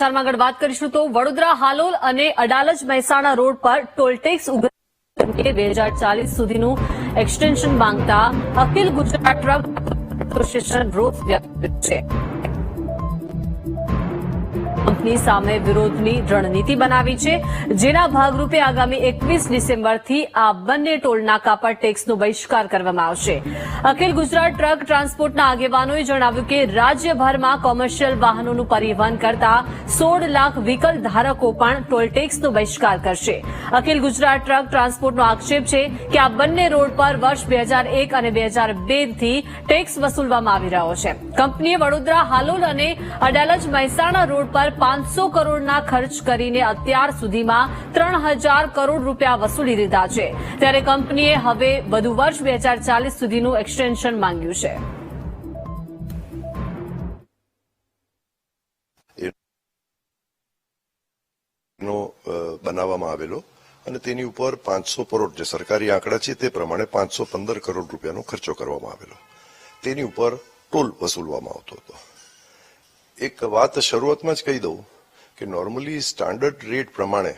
સમાચારમાં આગળ વાત કરીશું તો વડોદરા હાલોલ અને અડાલજ મહેસાણા રોડ પર ટોલટેક્સ 2040 સુધીનું એક્સટેન્શન માંગતા અખિલ ગુજરાત ટ્રક એસોસિએશન રોષ વ્યક્ત કર્યો છે. કંપની સામે વિરોધની રણનીતિ બનાવી છે, જેના ભાગરૂપે આગામી 21 ડિસેમ્બરથી આ બંને ટોલ નાકા પર ટેક્સનો બહિષ્કાર કરવામાં આવશે. અખિલ ગુજરાત ટ્રક ટ્રાન્સપોર્ટના આગેવાનોએ જણાવ્યું કે રાજ્યભરમાં કોમર્શિયલ વાહનોનું પરિવહન કરતા 16 લાખ વ્હીકલ ધારકો પણ ટોલ ટેક્સનો બહિષ્કાર કરશે. અખિલ ગુજરાત ટ્રક ટ્રાન્સપોર્ટનો આક્ષેપ છે કે આ બંને રોડ પર વર્ષ 2001 અને 2002થી ટેક્સ વસૂલવામાં આવી રહ્યો છે. કંપનીએ વડોદરા હાલોલ અને અડાલજ મહેસાણા રોડ પર 500 કરોડના ખર્ચ કરીને અત્યાર સુધીમાં 3000 કરોડ રૂપિયા વસૂલી લીધા છે. ત્યારે કંપનીએ હવે વધુ વર્ષ 2040 સુધીનું એક્સટેન્શન માંગ્યું છે. બનાવવામાં આવેલો અને તેની ઉપર 500 કરોડ જે સરકારી આંકડા છે તે પ્રમાણે 515 કરોડ રૂપિયાનો ખર્ચો કરવામાં આવેલો. તેની ઉપર ટોલ વસૂલવામાં આવતો હતો. એક વાત શરૂઆતમાં જ કહી દઉં કે નોર્મલી સ્ટાન્ડર્ડ રેટ પ્રમાણે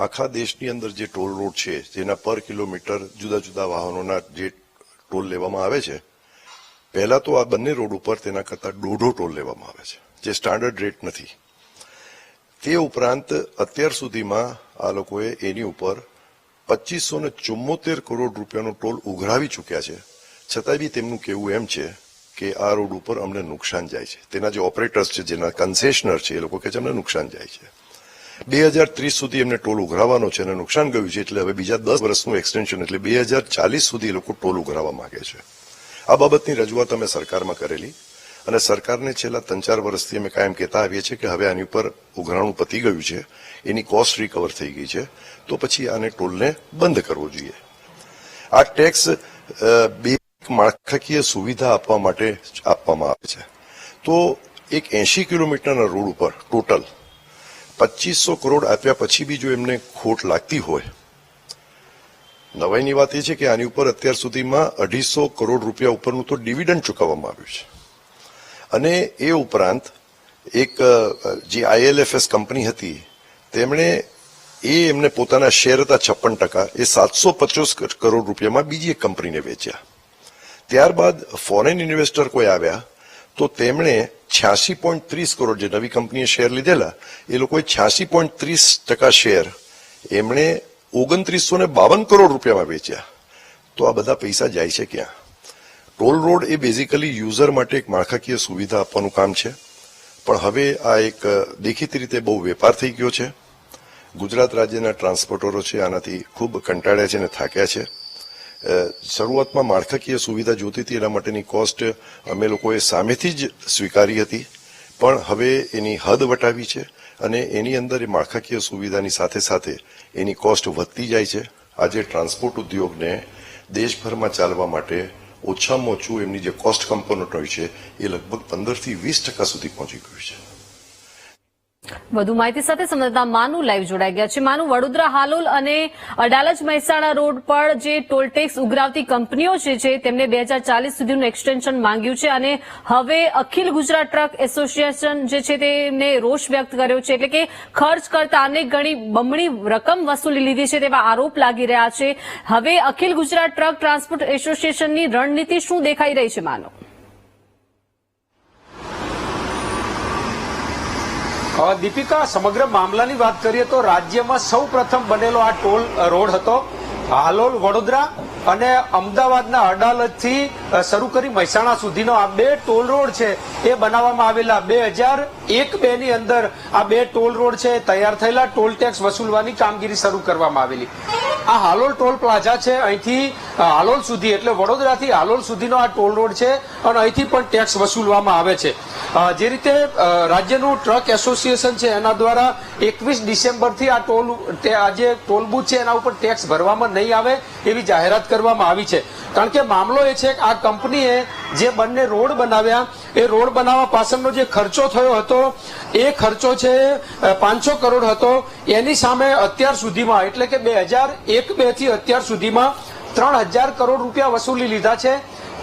આખા દેશની અંદર જે ટોલ રોડ છે જેના પર કિલોમીટર જુદા જુદા વાહનોના જે ટોલ લેવામાં આવે છે, પહેલા તો આ બંને રોડ ઉપર તેના કરતા દોઢો ટોલ લેવામાં આવે છે, જે સ્ટાન્ડર્ડ રેટ નથી. તે ઉપરાંત અત્યાર સુધીમાં આ લોકોએ એની ઉપર 2574 કરોડ રૂપિયાનો ટોલ ઉઘરાવી ચૂક્યા છે. છતાં બી તેમનું કહેવું એમ છે કે આ રોડ ઉપર અમને નુકસાન જાય છે. તેના જે ઓપરેટર્સ છે, જેના કન્સેશનર છે, એ લોકો કહે છે અમને નુકસાન જાય છે. 2030 સુધી એમને ટોલ ઉઘરાવવાનો છે અને નુકસાન ગયું છે, એટલે હવે બીજા 10 વર્ષનું એક્સટેન્શન એટલે 2040 સુધી એ લોકો ટોલ ઉઘરાવવા માંગે છે. આ બાબતની રજૂઆત અમે સરકારમાં કરેલી અને સરકારને છેલ્લા 3-4 વર્ષથી અમે કાયમ કહેતા આવીએ છીએ કે હવે આની ઉપર ઉઘરાણું પતી ગયું છે, એની કોસ્ટ રિકવર થઈ ગઈ છે, તો પછી આને ટોલને બંધ કરવો જોઈએ. આ ટેક્સ બે માળખાકીય સુવિધા આપવા માટે આપવામાં આવે છે. તો એક 80 કિલોમીટરના રોડ ઉપર ટોટલ 2500 કરોડ આપ્યા પછી બી જો એમને ખોટ લાગતી હોય, નવાઈની વાત એ છે કે આની ઉપર અત્યાર સુધીમાં 250 કરોડ રૂપિયા ઉપરનું તો ડિવિડન્ડ ચૂકવવામાં આવ્યું છે. અને એ ઉપરાંત એક જે ILFS કંપની હતી, તેમણે એમને પોતાના શેર હતા 56%, એ 750 કરોડ રૂપિયામાં બીજી એક કંપનીને વેચ્યા. ત્યારબાદ ફોરેન ઇન્વેસ્ટર કોઈ આવ્યા તો તેમણે 86.30 કરોડ, જે નવી કંપનીએ શેર લીધેલા, એ લોકોએ 86.30% શેર એમણે 2952 કરોડ રૂપિયામાં વેચ્યા. તો આ બધા પૈસા જાય છે ક્યાં? ટોલ રોડ એ બેઝિકલી યુઝર માટે એક માળખાકીય સુવિધા આપવાનું કામ છે, પણ હવે આ એક દેખીતી રીતે બહુ વેપાર થઈ ગયો છે. ગુજરાત રાજ્યના ટ્રાન્સપોર્ટરો છે આનાથી ખૂબ કંટાળ્યા છે અને થાક્યા છે. શરૂઆતમાં માળખાકીય સુવિધા જોતી હતી, એના માટેની કોસ્ટ અમે લોકોએ સામેથી જ સ્વીકારી હતી, પણ હવે એની હદ વટાવી છે અને એની અંદર એ માળખાકીય સુવિધાની સાથે સાથે એની કોસ્ટ વધતી જાય છે. આજે ટ્રાન્સપોર્ટ ઉદ્યોગને દેશભરમાં ચાલવા માટે ઓછામાં ઓછું એમની જે કોસ્ટ કમ્પોનન્ટ હોય છે એ લગભગ 15 થી 20% સુધી પહોંચી ગયું છે. વધુ માહિતી સાથે સંવાદદાતા માનુ લાઈવ જોડાઈ ગયા છે. માનુ, વડોદરા હાલોલ અને અડાલજ મહેસાણા રોડ પર જે ટોલ ટેક્સ ઉઘરાવતી કંપનીઓ છે તેમને 2040 સુધીનું એક્સટેન્શન માંગ્યું છે અને હવે અખિલ ગુજરાત ટ્રક એસોસિએશન જે છે તેમને રોષ વ્યક્ત કર્યો છે, એટલે કે ખર્ચ કરતા અનેક ગણી બમણી રકમ વસૂલી લીધી છે તેવા આરોપ લાગી રહ્યા છે. હવે અખિલ ગુજરાત ટ્રક ટ્રાન્સપોર્ટ એસોસિએશનની રણનીતિ શું દેખાઈ રહી છે? માનો દીપિકા, સમગ્ર મામલાની વાત કરીએ તો રાજ્યમાં સૌ પ્રથમ બનેલો આ ટોલ રોડ હતો. હાલોલ વડોદરા અને અમદાવાદના અડાલજથી શરૂ કરી મહેસાણા સુધીનો આ બે ટોલ રોડ છે એ બનાવવામાં આવેલા. 2001-2 ની અંદર આ બે ટોલ રોડ છે તૈયાર થયેલા. ટોલ ટેક્સ વસૂલવાની કામગીરી શરૂ કરવામાં આવેલી. આ હાલોલ ટોલ પ્લાઝા છે, અહીંથી હાલોલ સુધી એટલે વડોદરાથી હાલોલ સુધીનો આ ટોલ રોડ છે અને અહીંથી પણ ટેક્સ વસૂલવામાં આવે છે. જે રીતે રાજ્યનું ટ્રક એસોસિએશન છે એના દ્વારા 21 ડિસેમ્બરથી આ જે ટોલ બૂથ છે એના ઉપર ટેક્સ ભરવામાં નહીં આવે એવી જાહેરાત કરવામાં આવી છે. કારણ કે મામલો એ છે કે આ કંપનીએ જે બંને રોડ બનાવ્યા, એ રોડ બનાવવા પાછળનો જે ખર્ચો થયો હતો એ ખર્ચો છે 500 કરોડ હતો. એની સામે અત્યાર સુધીમાં એટલે કે 2001-2 થી અત્યાર સુધીમાં 3000 કરોડ રૂપિયા વસૂલી લીધા છે.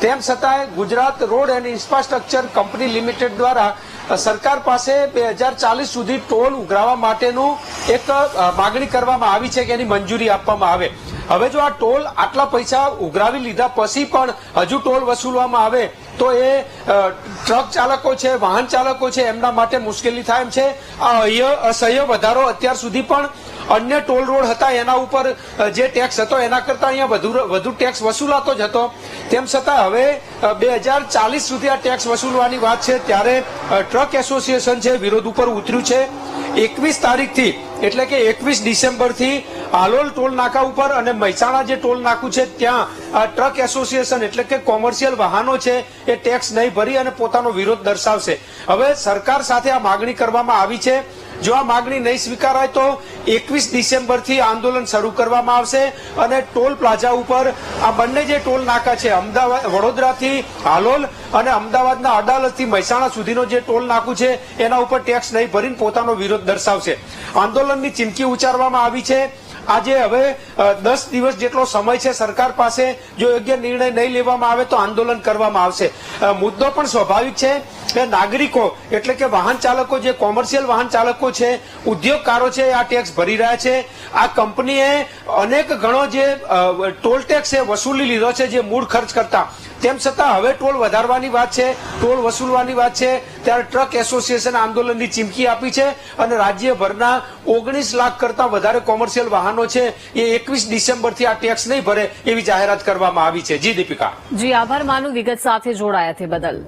તેમ છતાંય Gujarat road and infrastructure company limited દ્વારા સરકાર પાસે 2040 સુધી ટોલ ઉઘરાવવા માટેનું એક માગણી કરવામાં આવી છે કે એની મંજૂરી આપવામાં આવે. હવે જો આ ટોલ આટલા પૈસા ઉઘરાવી લીધા પછી પણ હજુ ટોલ વસૂલવામાં આવે તો એ ટ્રક ચાલકો છે, વાહન ચાલકો છે, એમના માટે મુશ્કેલી થાય એમ છે. આ અસહ્ય વધારો અત્યાર સુધી પણ અન્ય ટોલ રોડ હતા એના ઉપર જે ટેક્સ હતો એના કરતા અહીંયા વધુ ટેક્સ વસૂલાતો જ હતો. તેમ છતાં હવે 2040 સુધી આ ટેક્સ વસૂલવાની વાત છે ત્યારે ટ્રક એસોસિએશન છે વિરોધ ઉપર ઉતર્યું છે. 21 તારીખથી એટલે કે 21 ડિસેમ્બરથી હાલોલ ટોલ નાકા ઉપર અને મહેસાણા જે ટોલ નાકું છે ત્યાં ટ્રક એસોસિએશન એટલે કે કોમર્શિયલ વાહનો છે એ ટેક્સ નહીં ભરી અને પોતાનો વિરોધ દર્શાવશે. હવે સરકાર સાથે આ માગણી કરવામાં આવી છે. જો આ માગણી નહીં સ્વીકારાય તો 21 ડિસેમ્બરથી આંદોલન શરૂ કરવામાં આવશે અને ટોલ પ્લાઝા ઉપર આ બંને જે ટોલ નાકા છે અમદાવાદ વડોદરાથી હાલોલ અને અમદાવાદના અડાલજથી મહેસાણા સુધીનો જે ટોલ નાકું છે એના ઉપર ટેક્સ નહીં ભરીને પોતાનો વિરોધ દર્શાવશે. આંદોલનની ચીમકી ઉચ્ચારવામાં આવી છે. આજે હવે 10 દિવસ જેટલો સમય છે સરકાર પાસે. જો યોગ્ય નિર્ણય નહીં લેવામાં આવે તો આંદોલન કરવામાં આવશે. મુદ્દો પણ સ્વાભાવિક છે કે નાગરિકો એટલે કે વાહન ચાલકો જે કોમર્શિયલ વાહન ચાલકો છે, ઉદ્યોગકારો છે આ ટેક્સ ભરી રહ્યા છે. આ કંપનીએ અનેક ગણો જે ટોલ ટેક્સ છે વસૂલી લીધો છે જે મૂળ ખર્ચ કરતા. તેમ છતાં હવે ટોલ વધારવાની વાત છે, ટોલ વસૂલવાની વાત છે ત્યારે ટ્રક એસોસિએશન આંદોલનની ચીમકી આપી છે અને રાજ્યભરના 19 લાખ કરતા વધારે કોમર્શિયલ વાહનો છે એ 21 ડિસેમ્બરથી આ ટેક્સ નહીં ભરે એવી જાહેરાત કરવામાં આવી છે. જી દીપિકા. જી આભાર માનું વિગત સાથે જોડાયા તે બદલ.